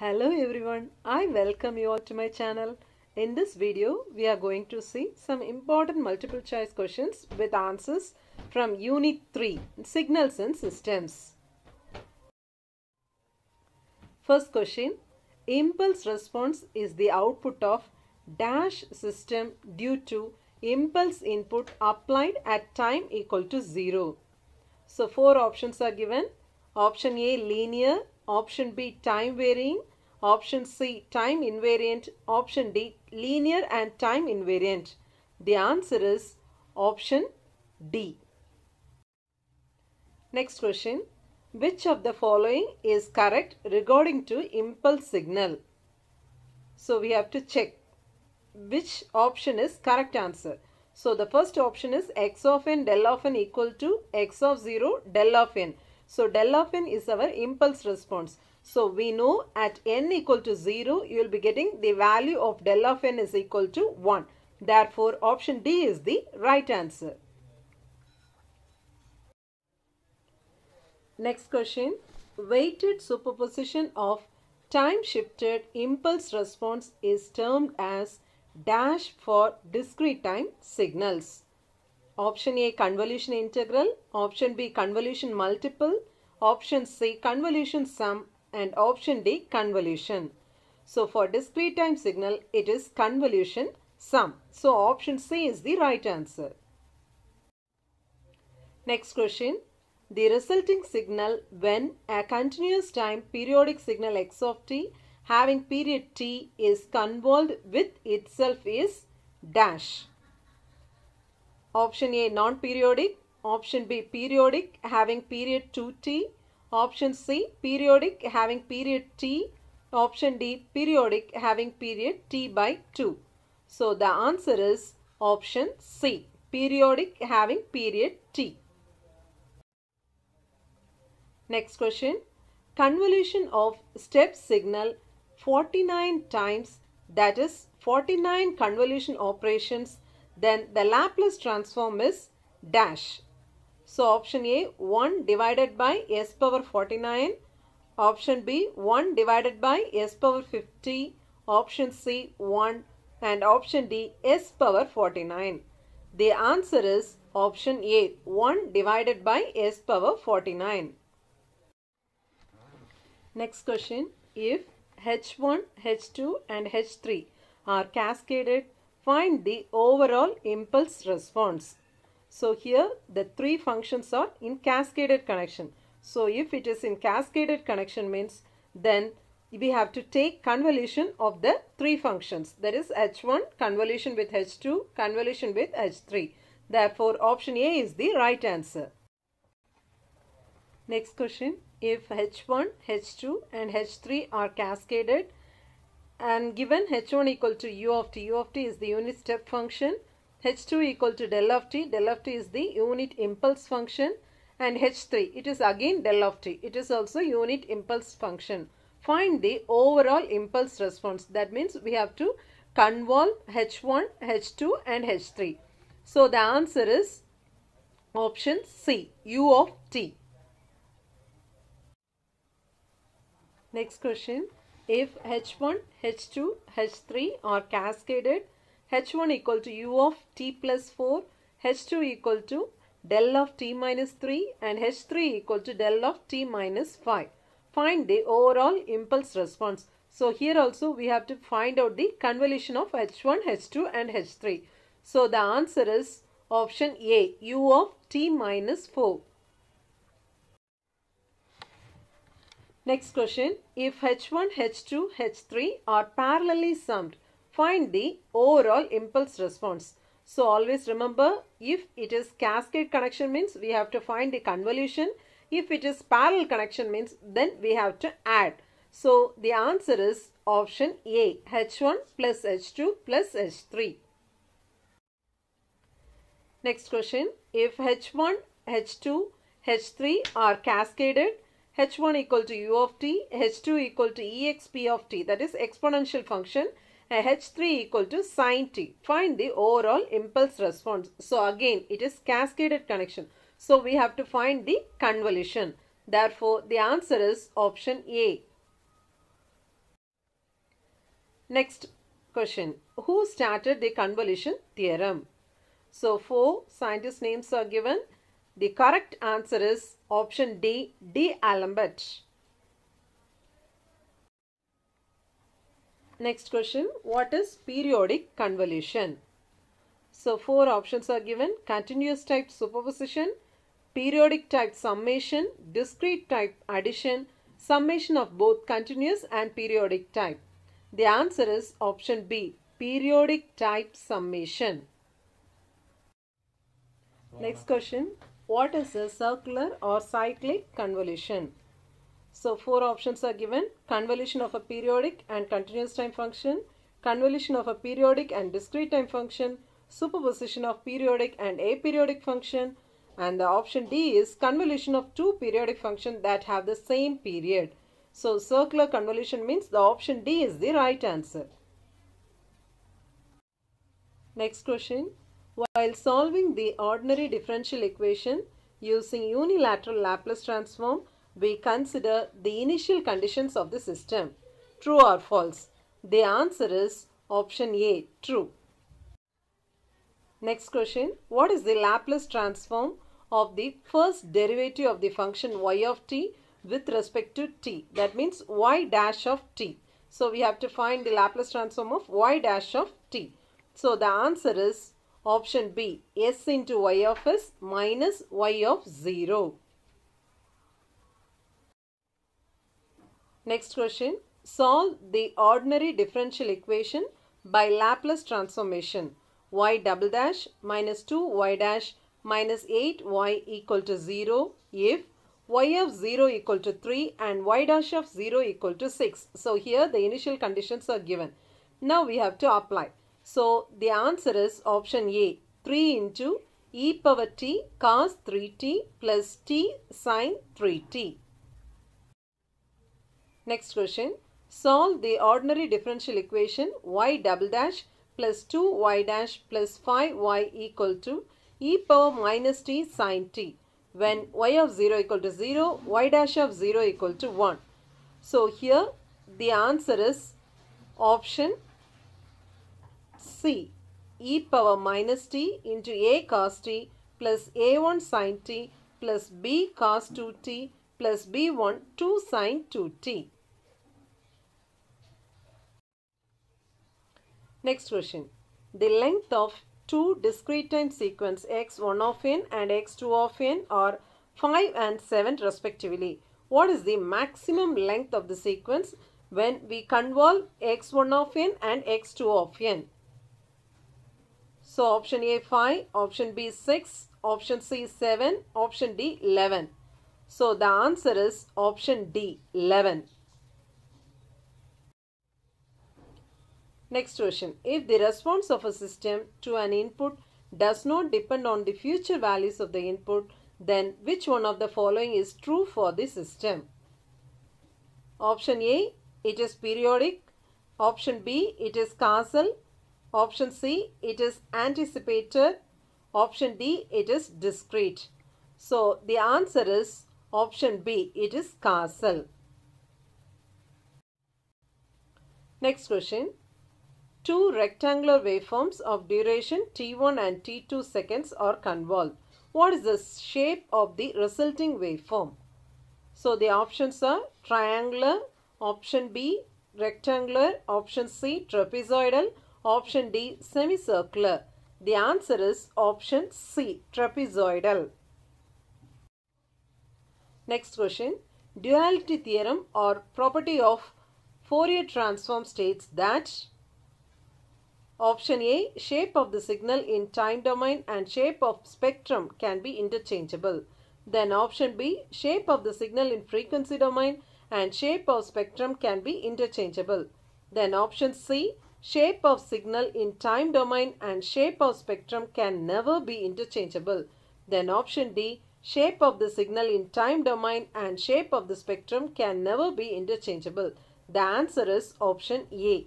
Hello everyone, I welcome you all to my channel. In this video, we are going to see some important multiple choice questions with answers from Unit 3, Signals and Systems. First question, impulse response is the output of dash system due to impulse input applied at time equal to 0. So, four options are given. Option A, linear. Option B, time varying. Option C, time invariant. Option D, linear and time invariant. The answer is option D. Next question. Which of the following is correct regarding to impulse signal? So we have to check which option is correct answer. So the first option is x of n del of n equal to x of 0 del of n. So del of n is our impulse response. So we know at n equal to 0, you will be getting the value of del of n is equal to 1. Therefore, option D is the right answer. Next question. Weighted superposition of time-shifted impulse response is termed as dash for discrete time signals. Option A, convolution integral. Option B, convolution multiple. Option C, convolution sum. And option D, convolution. So for discrete time signal, it is convolution sum. So option C is the right answer. Next question. The resulting signal when a continuous time periodic signal x of t having period t is convolved with itself is dash. Option A, non-periodic. Option B, periodic having period 2t. Option C, periodic having period t. Option D, periodic having period t by 2. So the answer is option C, periodic having period t. Next question. Convolution of step signal 49 times, that is 49 convolution operations, then the Laplace transform is dash. So option A, 1 divided by s power 49. Option B, 1 divided by s power 50. Option C, 1. And option D, s power 49. The answer is option A, 1 divided by s power 49. Next question. If H1, H2 and H3 are cascaded, find the overall impulse response. So here the three functions are in cascaded connection. So if it is in cascaded connection means then we have to take convolution of the three functions. That is H1 convolution with H2, convolution with H3. Therefore option A is the right answer. Next question. If H1, H2 and H3 are cascaded and given H1 equal to U of t is the unit step function, H2 equal to del of t is the unit impulse function, and H3 it is again del of t, it is also unit impulse function. Find the overall impulse response. That means we have to convolve H1, H2 and H3. So the answer is option C, U of t. Next question. If H1, H2, H3 are cascaded, H1 equal to U of t plus 4, H2 equal to del of t minus 3 and H3 equal to del of t minus 5. Find the overall impulse response. So here also we have to find out the convolution of H1, H2 and H3. So the answer is option A, U of t minus 4. Next question. If H1, H2, H3 are parallelly summed, find the overall impulse response. So always remember, if it is cascade connection means we have to find the convolution. If it is parallel connection means then we have to add. So the answer is option A, H1 plus H2 plus H3. Next question. If H1, H2, H3 are cascaded, H1 equal to U of t, H2 equal to exp of t, that is exponential function, and H3 equal to sin t. Find the overall impulse response. So again it is cascaded connection. So we have to find the convolution. Therefore the answer is option A. Next question. Who started the convolution theorem? So 4 scientist names are given. The correct answer is option D, D'Alembert. Next question. What is periodic convolution? So 4 options are given. Continuous type superposition, periodic type summation, discrete type addition, summation of both continuous and periodic type. The answer is option B, periodic type summation. Next question. What is a circular or cyclic convolution? So 4 options are given. Convolution of a periodic and continuous time function, convolution of a periodic and discrete time function, superposition of periodic and aperiodic function, and the option D is convolution of two periodic functions that have the same period. So circular convolution means the option D is the right answer. Next question. While solving the ordinary differential equation using unilateral Laplace transform, we consider the initial conditions of the system. True or false? The answer is option A, true. Next question. What is the Laplace transform of the first derivative of the function y of t with respect to t? That means y dash of t. So we have to find the Laplace transform of y dash of t. So the answer is option B, s into y of s minus y of 0. Next question. Solve the ordinary differential equation by Laplace transformation. Y double dash minus 2y dash minus 8y equal to 0 if y of 0 equal to 3 and y dash of 0 equal to 6. So here the initial conditions are given. Now we have to apply. So the answer is option A, 3 into e power t cos 3t plus t sin 3t. Next question. Solve the ordinary differential equation y double dash plus 2y dash plus 5y equal to e power minus t sin t when y of 0 equal to 0, y dash of 0 equal to 1. So here the answer is option C, e power minus t into a cos t plus a1 sin t plus b cos 2t plus b1 2 sin 2t. Next question. The length of two discrete time sequence x1 of n and x2 of n are 5 and 7 respectively. What is the maximum length of the sequence when we convolve x1 of n and x2 of n? So option A 5, option B 6, option C 7, option D 11. So the answer is option D 11. Next question. If the response of a system to an input does not depend on the future values of the input, then which one of the following is true for the system? Option A, it is periodic. Option B, it is causal. Option C, it is anticipated. Option D, it is discrete. So the answer is option B, it is causal. Next question. Two rectangular waveforms of duration t1 and t2 seconds are convolved. What is the shape of the resulting waveform? So the options are triangular, option B rectangular, option C trapezoidal, option D semicircular. The answer is option C, trapezoidal. Next question. Duality theorem or property of Fourier transform states that option A, shape of the signal in time domain and shape of spectrum can be interchangeable. Then option B, shape of the signal in frequency domain and shape of spectrum can be interchangeable. Then option C, shape of signal in time domain and shape of spectrum can never be interchangeable. Then option D, shape of the signal in time domain and shape of the spectrum can never be interchangeable. The answer is option A.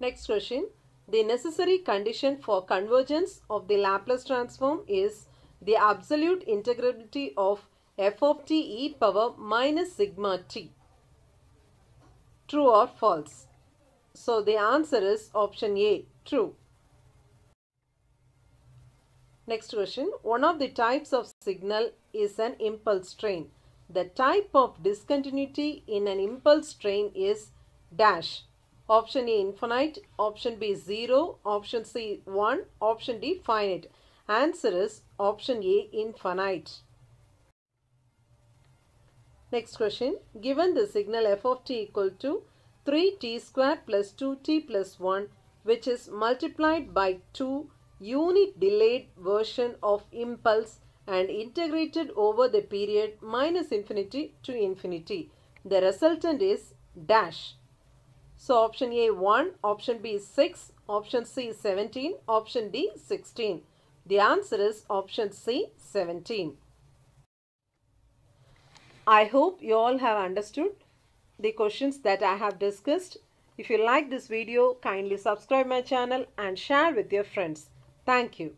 Next question. The necessary condition for convergence of the Laplace transform is the absolute integrability of f of t e power minus sigma t. True or false? So the answer is option A, true. Next question. One of the types of signal is an impulse train. The type of discontinuity in an impulse train is dash. Option A, infinite. Option B, 0. Option C, 1. Option D, finite. Answer is option A, infinite. Next question. Given the signal f of t equal to 3t square plus 2t plus 1, which is multiplied by 2 unit delayed version of impulse and integrated over the period minus infinity to infinity. The resultant is dash. So option A 1, option B 6, option C 17, option D 16. The answer is option C 17. I hope you all have understood the questions that I have discussed. If you like this video, kindly subscribe my channel and share with your friends. Thank you.